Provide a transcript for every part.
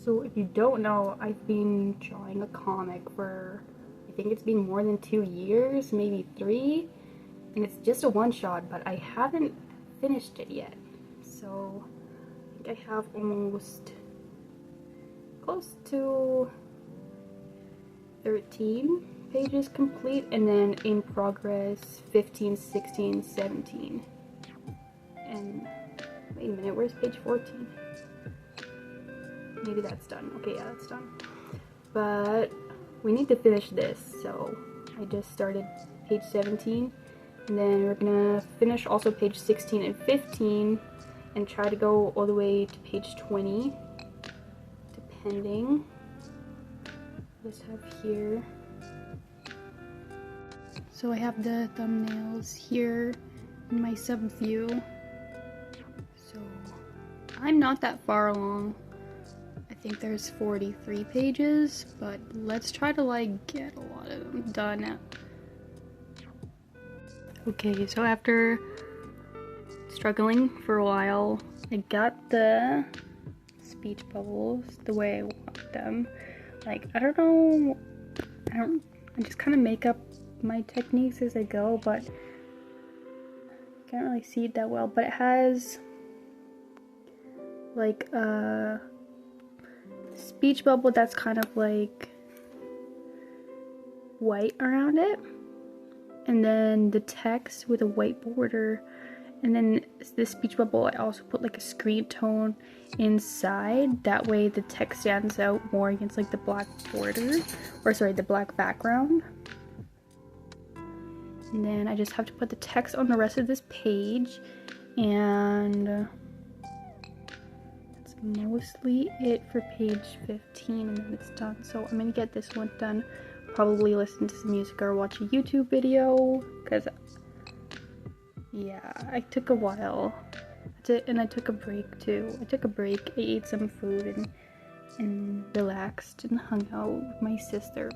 So if you don't know, I've been drawing a comic for, I think it's been more than 2 years, maybe 3, and it's just a one-shot, but I haven't finished it yet. So I think I have almost close to 13 pages complete, and then in progress 15, 16, 17. And wait a minute, where's page 14? Maybe that's done. Okay, yeah, that's done. But we need to finish this, so I just started page 17, and then we're gonna finish also page 16 and 15 and try to go all the way to page 20, depending. Let's have here. So I have the thumbnails here in my sub view. So I'm not that far along. I think there's 43 pages, but let's try to like get a lot of them done. Okay, so after struggling for a while, I got the speech bubbles the way I want them. Like, I don't know, I just kind of make up my techniques as I go, but I can't really see it that well. But it has like a speech bubble that's kind of like white around it, and then the text with a white border, and then this speech bubble I also put like a screen tone inside, that way the text stands out more against like the black border, or sorry, the black background. And then I just have to put the text on the rest of this page, and that's mostly it for page 15, and then it's done. So I'm gonna get this one done, probably listen to some music or watch a YouTube video, because yeah, I took a while, and I took a break too. I took a break, I ate some food and relaxed and hung out with my sister.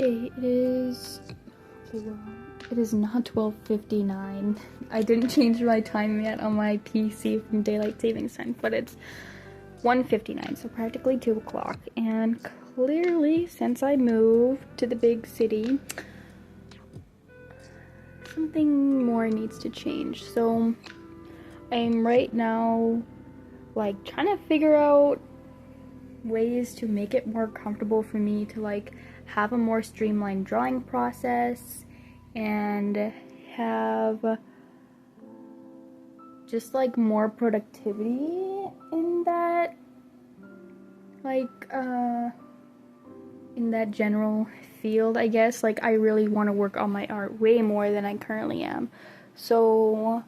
Okay, it is not 12:59. I didn't change my time yet on my PC from daylight savings time, but it's 1:59, so practically 2 o'clock. And clearly, since I moved to the big city, something more needs to change. So I'm right now like trying to figure out ways to make it more comfortable for me to like have a more streamlined drawing process and have just like more productivity in that, like in that general field, I guess. Like, I really want to work on my art way more than I currently am. So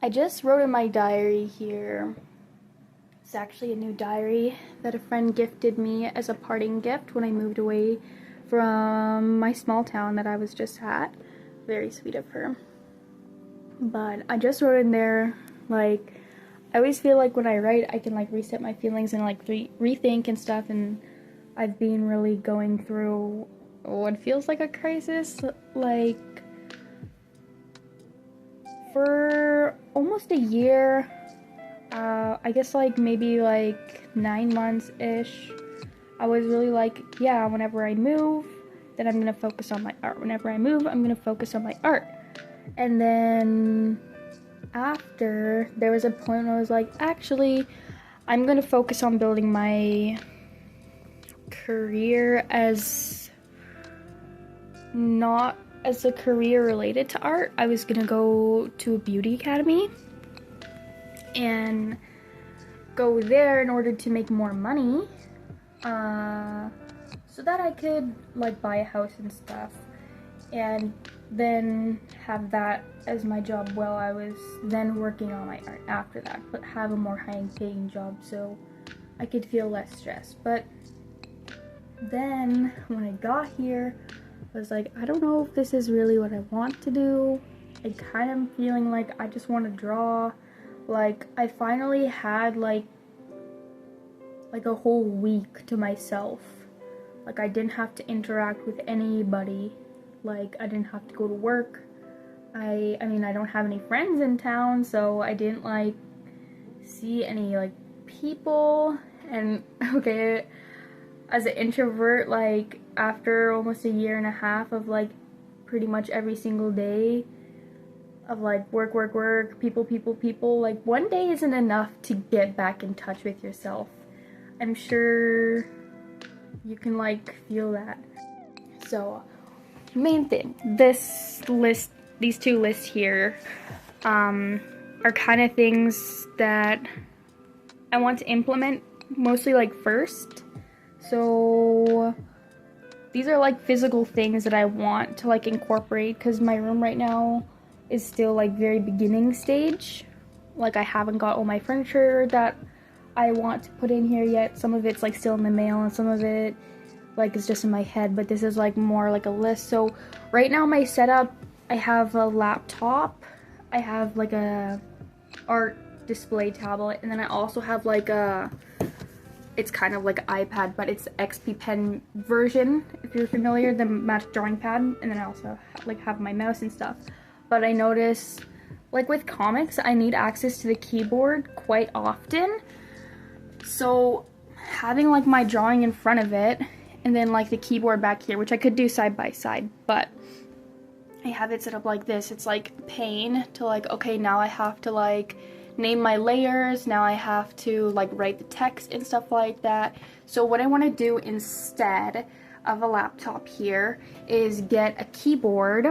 I just wrote in my diary here. It's actually a new diary that a friend gifted me as a parting gift when I moved away from my small town that I was just at. Very sweet of her. But I just wrote in there, like, I always feel like when I write, I can like reset my feelings and like rethink and stuff, and I've been really going through what feels like a crisis, like, for almost a year. I guess like maybe like 9 months-ish. I was really like, yeah, whenever I move, then I'm gonna focus on my art. Whenever I move, I'm gonna focus on my art. And then after, there was a point where I was like, actually, I'm gonna focus on building my career as not as a career related to art. I was gonna go to a beauty academy and go there in order to make more money, so that I could like buy a house and stuff, and then have that as my job while I was then working on my art after that, but have a more high paying job so I could feel less stressed. But then when I got here, I was like, I don't know if this is really what I want to do. I kind of feeling like I just want to draw. Like, I finally had like a whole week to myself. Like, I didn't have to interact with anybody. Like, I didn't have to go to work. I mean, I don't have any friends in town, so I didn't like see any like people. And okay, as an introvert, like after almost a year and a half of like pretty much every single day of like work, work, work, people, people, people, like one day isn't enough to get back in touch with yourself. I'm sure you can like feel that. So, main thing, this list, these two lists here, are kind of things that I want to implement mostly like first. So these are like physical things that I want to like incorporate, because my room right now is still like very beginning stage. Like I haven't got all my furniture that I want to put in here yet. Some of it's like still in the mail and some of it like is just in my head, but this is like more like a list. So right now my setup, I have a laptop, I have like a art display tablet, and then I also have like a, it's kind of like an iPad, but it's the XP Pen version, if you're familiar, the magic drawing pad. And then I also like have my mouse and stuff. But I notice like with comics, I need access to the keyboard quite often. So having like my drawing in front of it and then like the keyboard back here, which I could do side by side, but I have it set up like this. It's like pain to like, okay, now I have to like name my layers, now I have to like write the text and stuff like that. So what I want to do instead of a laptop here is get a keyboard,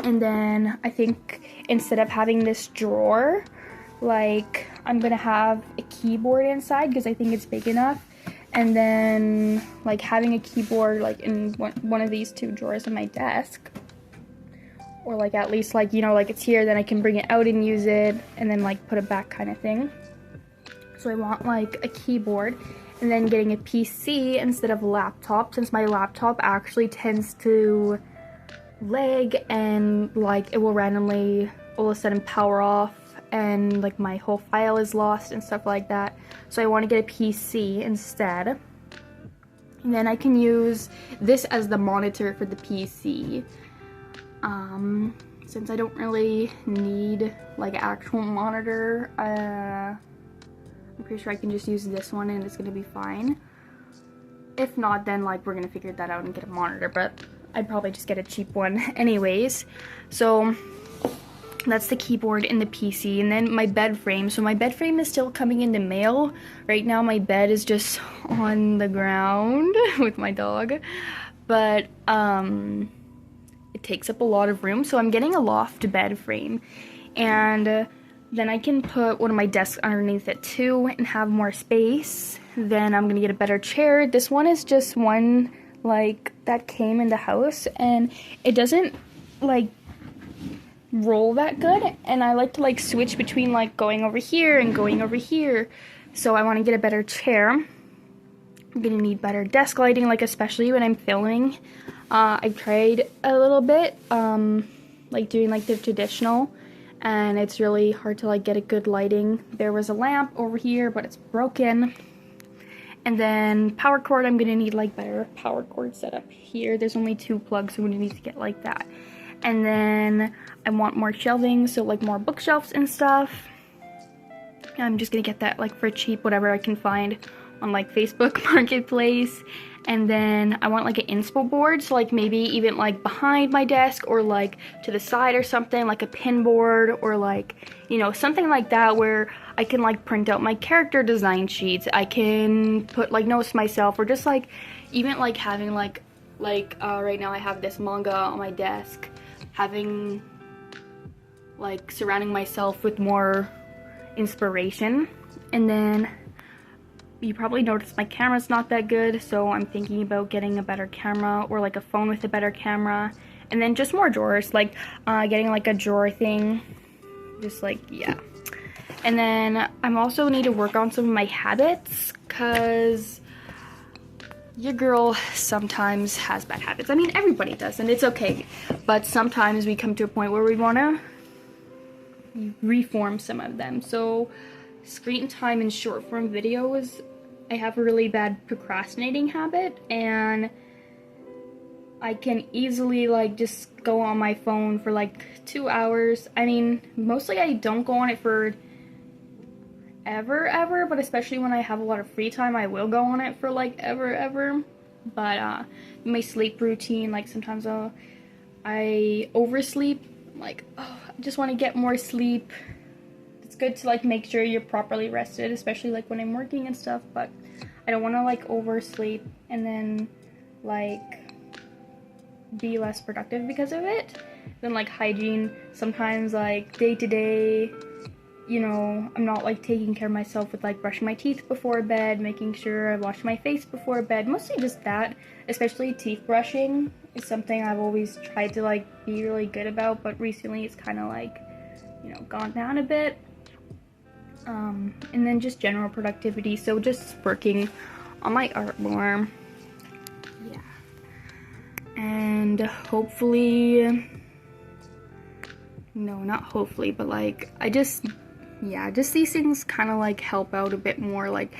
and then I think instead of having this drawer, like I'm gonna have a keyboard inside because I think it's big enough, and then like having a keyboard like in one of these two drawers on my desk, or like at least like, you know, like it's here, then I can bring it out and use it and then like put it back kind of thing. So I want like a keyboard, and then getting a PC instead of a laptop, since my laptop actually tends to lag and like it will randomly all of a sudden power off and like my whole file is lost and stuff like that. So I want to get a PC instead, and then I can use this as the monitor for the PC. Since I don't really need like an actual monitor, I'm pretty sure I can just use this one and it's gonna be fine. If not, then like we're gonna figure that out and get a monitor, but I'd probably just get a cheap one anyways. So that's the keyboard and the PC, and then my bed frame. So my bed frame is still coming in the mail. Right now my bed is just on the ground with my dog, but it takes up a lot of room, so I'm getting a loft bed frame, and then I can put one of my desks underneath it too and have more space. Then I'm gonna get a better chair. This one is just one like that came in the house, and it doesn't like roll that good, and I like to like switch between like going over here and going over here. So I want to get a better chair. I'm gonna need better desk lighting, like especially when I'm filming. I've tried a little bit like doing like the traditional, and it's really hard to like get a good lighting. There was a lamp over here, but it's broken. And then power cord, I'm gonna need like better power cord setup here. There's only 2 plugs, so I'm gonna need to get like that. And then I want more shelving, so like more bookshelves and stuff. I'm just gonna get that like for cheap, whatever I can find on like Facebook Marketplace. And then I want like an inspo board, so like maybe even like behind my desk or like to the side or something, like a pin board, or like, you know, something like that where I can like print out my character design sheets. I can put like notes to myself, or just like even like having like right now I have this manga on my desk, having like surrounding myself with more inspiration. And then you probably noticed my camera's not that good, so I'm thinking about getting a better camera, or like a phone with a better camera. And then just more drawers, like getting like a drawer thing, just like, yeah. And then I'm also need to work on some of my habits, because your girl sometimes has bad habits. I mean, everybody does, and it's okay, but sometimes we come to a point where we want to reform some of them. So screen time in short form videos, I have a really bad procrastinating habit, and I can easily like just go on my phone for like 2 hours. I mean, mostly I don't go on it for ever, but especially when I have a lot of free time, I will go on it for like ever. But my sleep routine, like sometimes I oversleep. Like, oh, I just want to get more sleep. It's good to like make sure you're properly rested, especially like when I'm working and stuff, but I don't want to like oversleep and then like be less productive because of it. Then like hygiene, sometimes like day to day, you know, I'm not like taking care of myself with like brushing my teeth before bed, making sure I wash my face before bed, mostly just that. Especially teeth brushing is something I've always tried to like be really good about, but recently it's kind of like, you know, gone down a bit. And then just general productivity, so just working on my art more. Yeah. And hopefully, no, not hopefully, but like just these things kind of like help out a bit more. Like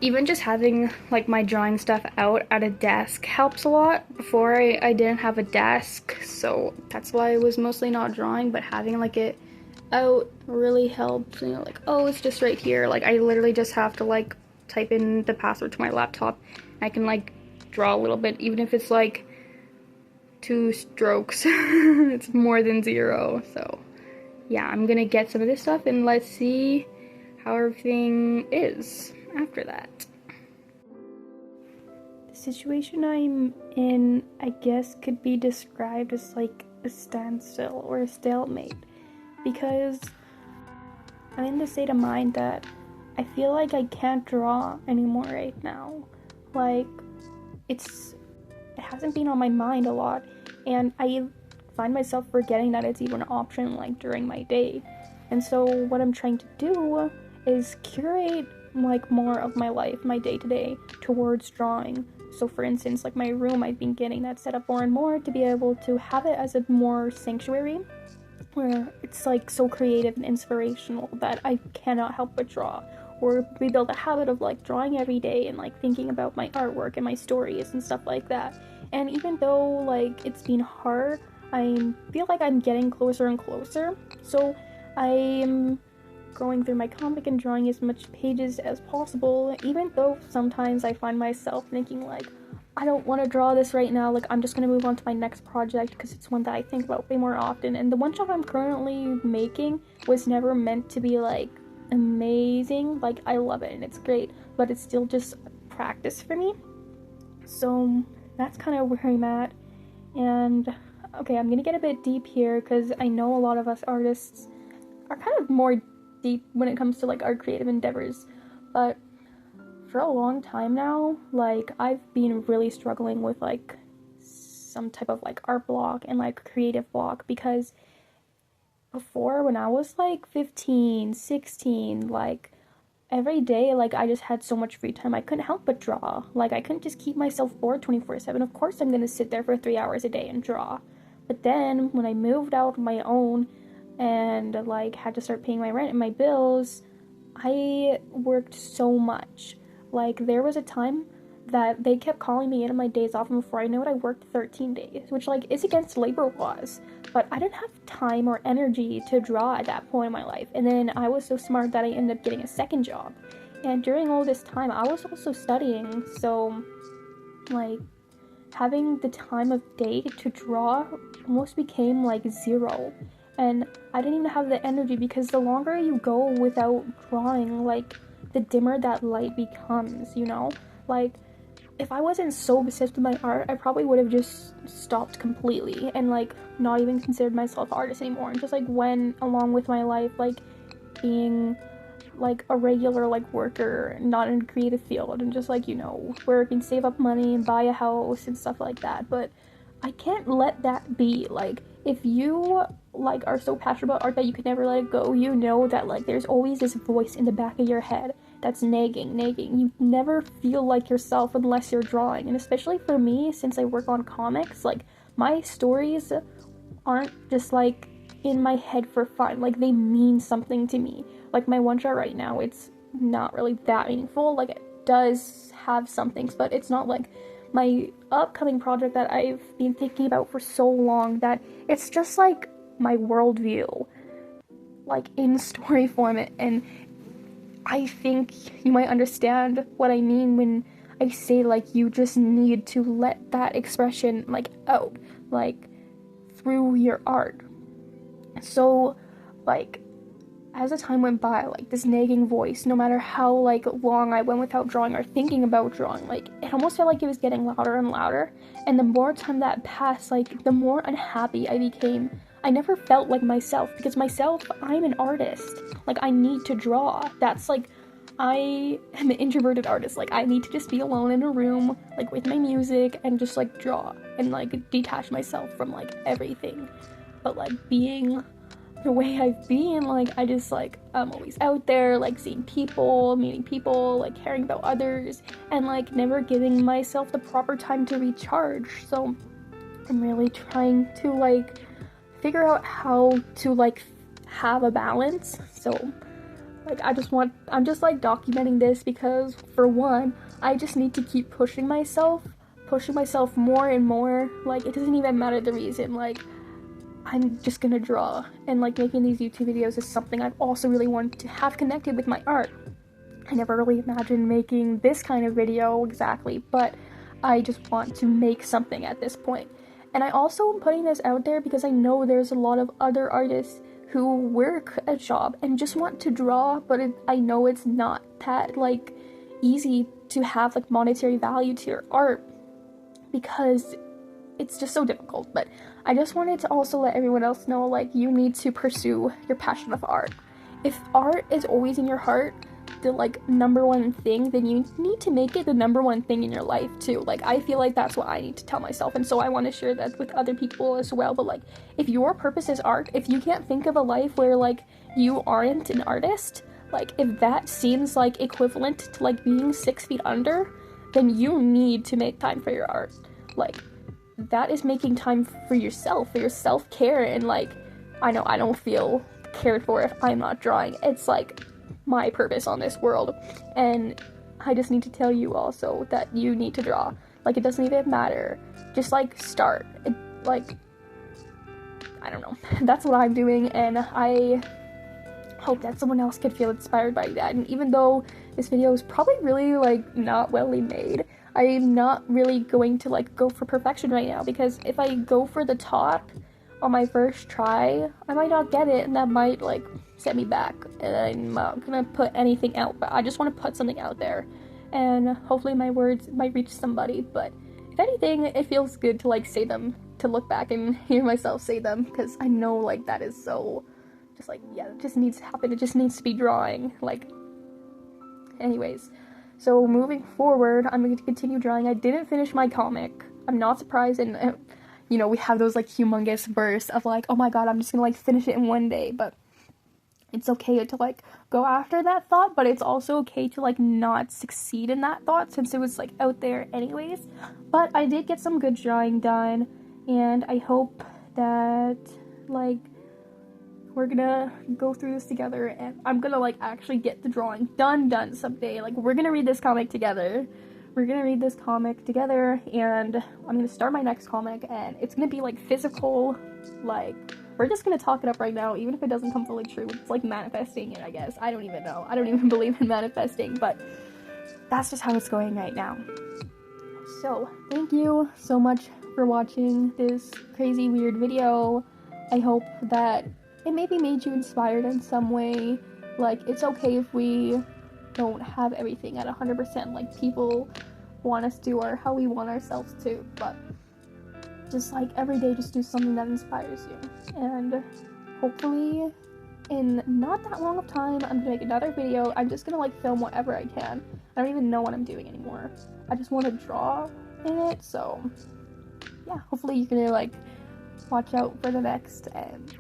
even just having like my drawing stuff out at a desk helps a lot. Before I didn't have a desk, so that's why I was mostly not drawing, but having like it out really helps. You know, like, oh, it's just right here. Like I literally just have to like type in the password to my laptop. I can like draw a little bit, even if it's like 2 strokes. It's more than 0. So yeah, I'm gonna get some of this stuff and let's see how everything is after that. The situation I'm in, I guess, could be described as like a standstill or a stalemate, because I'm in the state of mind that I feel like I can't draw anymore right now. Like, it hasn't been on my mind a lot, and I find myself forgetting that it's even an option like during my day. And so what I'm trying to do is curate like more of my life, my day-to-day, towards drawing. So for instance, like my room, I've been getting that set up more and more to be able to have it as a more sanctuary where it's like so creative and inspirational that I cannot help but draw, or rebuild a habit of like drawing every day and like thinking about my artwork and my stories and stuff like that. And even though like it's been hard, I feel like I'm getting closer and closer. So I'm going through my comic and drawing as much pages as possible, even though sometimes I find myself thinking like, I don't want to draw this right now, like I'm just going to move on to my next project because it's one that I think about way more often. And the one shot I'm currently making was never meant to be like amazing. Like I love it and it's great, but it's still just practice for me. So that's kind of where I'm at. And okay, I'm gonna get a bit deep here because I know a lot of us artists are kind of more deep when it comes to like our creative endeavors, but for a long time now, like I've been really struggling with like some type of like art block and like creative block, because before, when I was like 15, 16, like every day, like I just had so much free time, I couldn't help but draw. Like I couldn't just keep myself bored 24/7. Of course I'm gonna sit there for 3 hours a day and draw. But then when I moved out on my own and like had to start paying my rent and my bills, I worked so much. Like there was a time that they kept calling me in on my days off, and before I knew it, I worked 13 days, which like is against labor laws. But I didn't have time or energy to draw at that point in my life. And then I was so smart that I ended up getting a second job. And during all this time, I was also studying, so like having the time of day to draw almost became like 0. And I didn't even have the energy, because the longer you go without drawing, like the dimmer that light becomes, you know? Like if I wasn't so obsessed with my art, I probably would have just stopped completely and like not even considered myself an artist anymore, and just like went along with my life, like being like a regular like worker, not in a creative field, and just like, you know, work and save up money and buy a house and stuff like that. But I can't let that be. Like if you like are so passionate about art that you could never let it go, you know that like there's always this voice in the back of your head that's nagging. You never feel like yourself unless you're drawing. And especially for me, since I work on comics, like my stories aren't just like in my head for fun. Like they mean something to me. Like my one shot right now, it's not really that meaningful. Like it does have some things, but it's not like my upcoming project that I've been thinking about for so long that it's just like my worldview, like in story form. And I think you might understand what I mean when I say like you just need to let that expression like out, like through your art. So like as the time went by, like this nagging voice, no matter how like long I went without drawing or thinking about drawing, like it almost felt like it was getting louder and louder. And the more time that passed, like the more unhappy I became. I never felt like myself, because myself, I'm an artist. Like I need to draw. That's like, I am an introverted artist. Like I need to just be alone in a room, like with my music, and just like draw and like detach myself from like everything. But like being the way I've been, like I just like I'm always out there, like seeing people, meeting people, like caring about others, and like never giving myself the proper time to recharge. So I'm really trying to like figure out how to like have a balance. So like I'm just like documenting this because for one, I just need to keep pushing myself more and more. Like it doesn't even matter the reason, like I'm just gonna draw. And like making these YouTube videos is something I've also really wanted to have connected with my art. I never really imagined making this kind of video exactly, but I just want to make something at this point. And I also am putting this out there because I know there's a lot of other artists who work a job and just want to draw, but I know it's not that like easy to have like monetary value to your art because it's just so difficult. But I just wanted to also let everyone else know, like, you need to pursue your passion of art. If art is always in your heart, the like number one thing, then you need to make it the number one thing in your life too. Like I feel like that's what I need to tell myself, and so I want to share that with other people as well. But like if your purpose is art, if you can't think of a life where like you aren't an artist, like if that seems like equivalent to like being 6 feet under, then you need to make time for your art. Like that is making time for yourself, for your self-care. And like I know I don't feel cared for if I'm not drawing. It's like my purpose on this world, and I just need to tell you also that you need to draw. Like it doesn't even matter, just like start it, like I don't know. That's what I'm doing, and I hope that someone else could feel inspired by that. And even though this video is probably really like not well made, I'm not really going to like go for perfection right now, because if I go for the top on my first try, I might not get it, and that might like set me back, and I'm not gonna put anything out. But I just want to put something out there, and hopefully my words might reach somebody. But if anything, it feels good to like say them, to look back and hear myself say them, because I know like that is so just like, yeah, it just needs to happen. It just needs to be drawing. Like anyways, so moving forward, I'm going to continue drawing. I didn't finish my comic. I'm not surprised, and you know, we have those like humongous bursts of like, oh my god, I'm just gonna like finish it in one day. But it's okay to like go after that thought, but it's also okay to like not succeed in that thought, since it was like out there anyways. But I did get some good drawing done, and I hope that like we're gonna go through this together, and I'm gonna like actually get the drawing done someday. Like we're gonna read this comic together. We're gonna read this comic together, and I'm gonna start my next comic, and it's gonna be like physical. Like we're just gonna talk it up right now, even if it doesn't come fully true. It's like manifesting it, I guess. I don't even know. I don't even believe in manifesting, but that's just how it's going right now. So thank you so much for watching this crazy weird video. I hope that it maybe made you inspired in some way. Like it's okay if we don't have everything at 100% like people want us to, or how we want ourselves to, but just like every day just do something that inspires you. And hopefully in not that long of time I'm gonna make another video. I'm just gonna like film whatever I can. I don't even know what I'm doing anymore. I just want to draw in it. So yeah, hopefully you're gonna like watch out for the next, and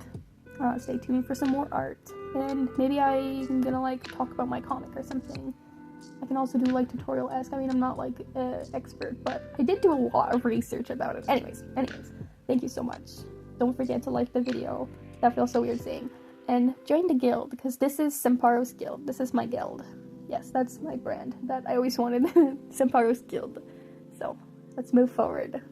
stay tuned for some more art. And maybe I'm gonna like talk about my comic or something. I can also do like tutorial-esque. I mean, I'm not like an expert, but I did do a lot of research about it. Anyways, thank you so much. Don't forget to like the video. That feels so weird saying. And join the guild, because this is Semparo's Guild. This is my guild. Yes, that's my brand that I always wanted. Semparo's Guild. So let's move forward.